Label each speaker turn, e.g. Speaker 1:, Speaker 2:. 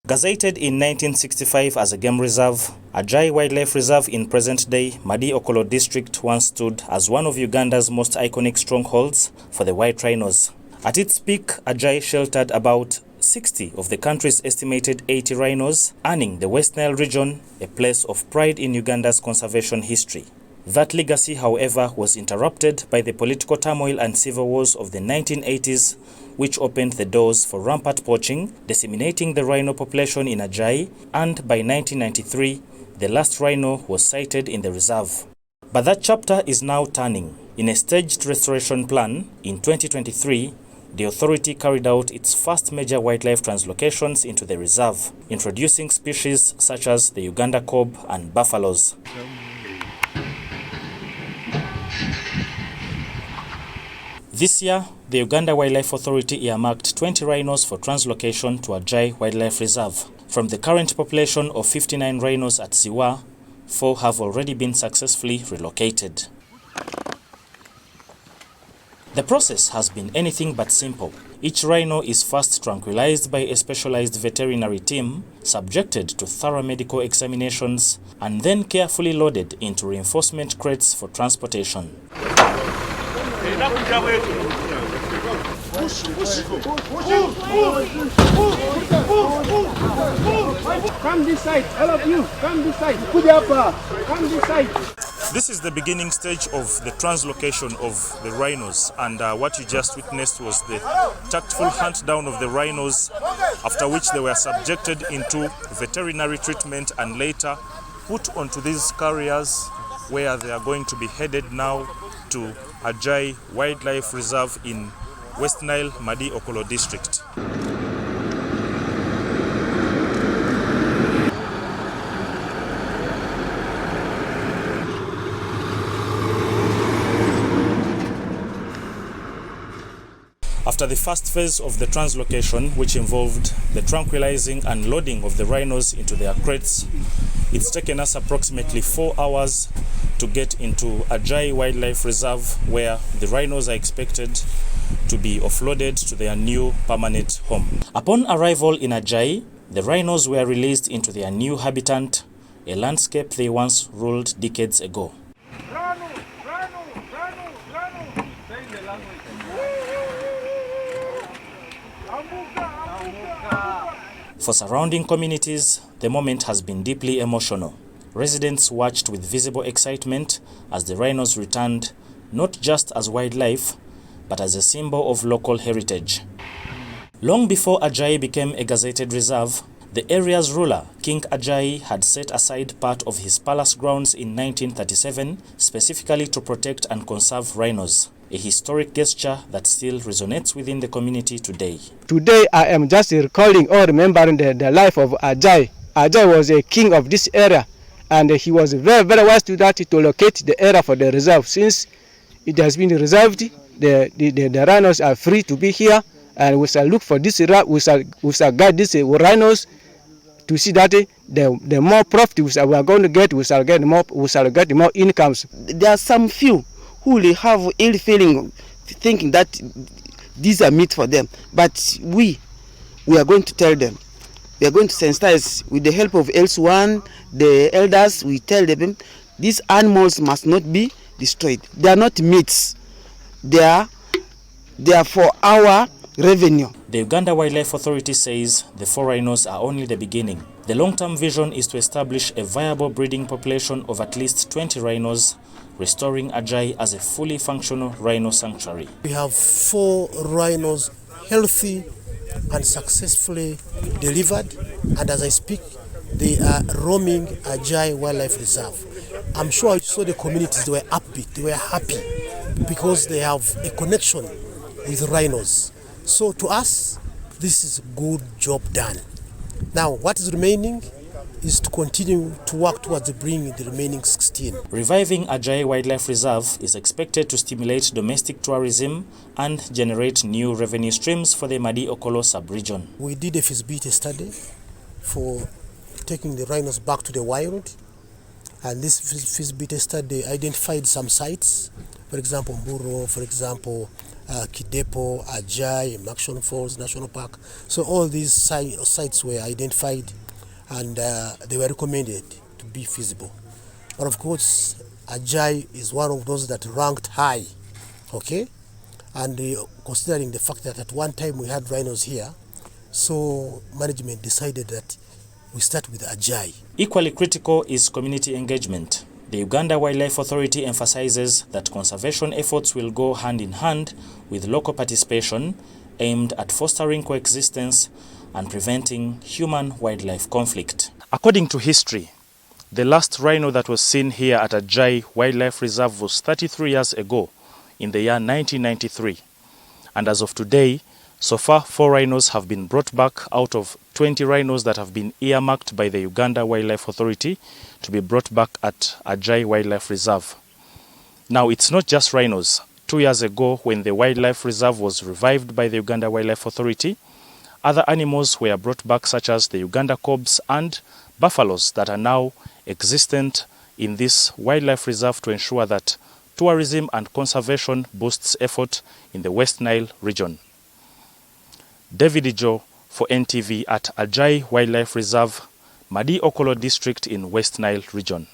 Speaker 1: Gazetted in 1965 as a game reserve, Ajai Wildlife Reserve in present-day Madi Okollo District once stood as one of Uganda's most iconic strongholds for the white rhinos. At its peak, Ajai sheltered about 60 of the country's estimated 80 rhinos, earning the West Nile region a place of pride in Uganda's conservation history. That legacy, however, was interrupted by the political turmoil and civil wars of the 1980s, which opened the doors for rampant poaching, disseminating the rhino population in Ajai, and by 1993, the last rhino was sighted in the reserve. But that chapter is now turning. In a staged restoration plan, in 2023, the authority carried out its first major wildlife translocations into the reserve, introducing species such as the Uganda kob and buffaloes. This year, the Uganda Wildlife Authority earmarked 20 rhinos for translocation to Ajai Wildlife Reserve. From the current population of 59 rhinos at Ziwa, 4 have already been successfully relocated. The process has been anything but simple. Each rhino is first tranquilized by a specialized veterinary team, subjected to thorough medical examinations, and then carefully loaded into reinforcement crates for transportation.
Speaker 2: Come this side, all of you, come this side. Come this side.
Speaker 1: This is the beginning stage of the translocation of the rhinos, and what you just witnessed was the tactful hunt down of the rhinos, after which they were subjected into veterinary treatment and later put onto these carriers where they are going to be headed now to Ajai Wildlife Reserve in West Nile, Madi Okollo District. After the first phase of the translocation, which involved the tranquilizing and loading of the rhinos into their crates, it's taken us approximately 4 hours to get into Ajai Wildlife Reserve, where the rhinos are expected to be offloaded to their new permanent home. Upon arrival in Ajai, the rhinos were released into their new habitat, a landscape they once ruled decades ago. For surrounding communities, the moment has been deeply emotional. Residents watched with visible excitement as the rhinos returned, not just as wildlife, but as a symbol of local heritage. Long before Ajai became a gazetted reserve, the area's ruler, King Ajai, had set aside part of his palace grounds in 1937 specifically to protect and conserve rhinos, a historic gesture that still resonates within the community today.
Speaker 2: Today I am just recalling or remembering the life of Ajai. Ajai was a king of this area, and he was very, very wise to that to locate the area for the reserve. Since it has been reserved, the rhinos are free to be here, and we shall look for this. We shall guide these rhinos to see that the more profit we are going to get, we shall get more incomes.
Speaker 3: There are some few who will have ill feeling, thinking that these are meat for them. But we are going to tell them. We are going to sensitize with the help of L1, the elders. We tell them these animals must not be destroyed. They are not meats. They are for our revenue.
Speaker 1: The Uganda Wildlife Authority says the 4 rhinos are only the beginning. The long-term vision is to establish a viable breeding population of at least 20 rhinos, restoring Ajai as a fully functional rhino sanctuary.
Speaker 4: We have 4 rhinos healthy and successfully delivered, and as I speak, they are roaming Ajai Wildlife Reserve. I'm sure you saw the communities, they were upbeat, they were happy because they have a connection with rhinos. So to us, this is a good job done. Now, what is remaining is to continue to work towards bringing the remaining 16.
Speaker 1: Reviving Ajai Wildlife Reserve is expected to stimulate domestic tourism and generate new revenue streams for the Madi Okollo sub-region.
Speaker 4: We did a feasibility study for taking the rhinos back to the wild, and this feasibility study identified some sites, for example, Mburo, for example, Kidepo, Ajai, Makshon Falls National Park. So all these sites were identified and they were recommended to be feasible. But of course, Ajai is one of those that ranked high, okay? And considering the fact that at one time we had rhinos here, so management decided that we start with Ajai.
Speaker 1: Equally critical is community engagement. The Uganda Wildlife Authority emphasizes that conservation efforts will go hand in hand with local participation aimed at fostering coexistence and preventing human-wildlife conflict. According to history, the last rhino that was seen here at Ajai Wildlife Reserve was 33 years ago, in the year 1993. And as of today, so far 4 rhinos have been brought back out of 20 rhinos that have been earmarked by the Uganda Wildlife Authority to be brought back at Ajai Wildlife Reserve. Now, it's not just rhinos. 2 years ago, when the wildlife reserve was revived by the Uganda Wildlife Authority, other animals were brought back, such as the Uganda cobs and buffaloes that are now existent in this wildlife reserve to ensure that tourism and conservation boosts effort in the West Nile region. David Ijo for NTV at Ajai Wildlife Reserve, Madi Okollo District in West Nile region.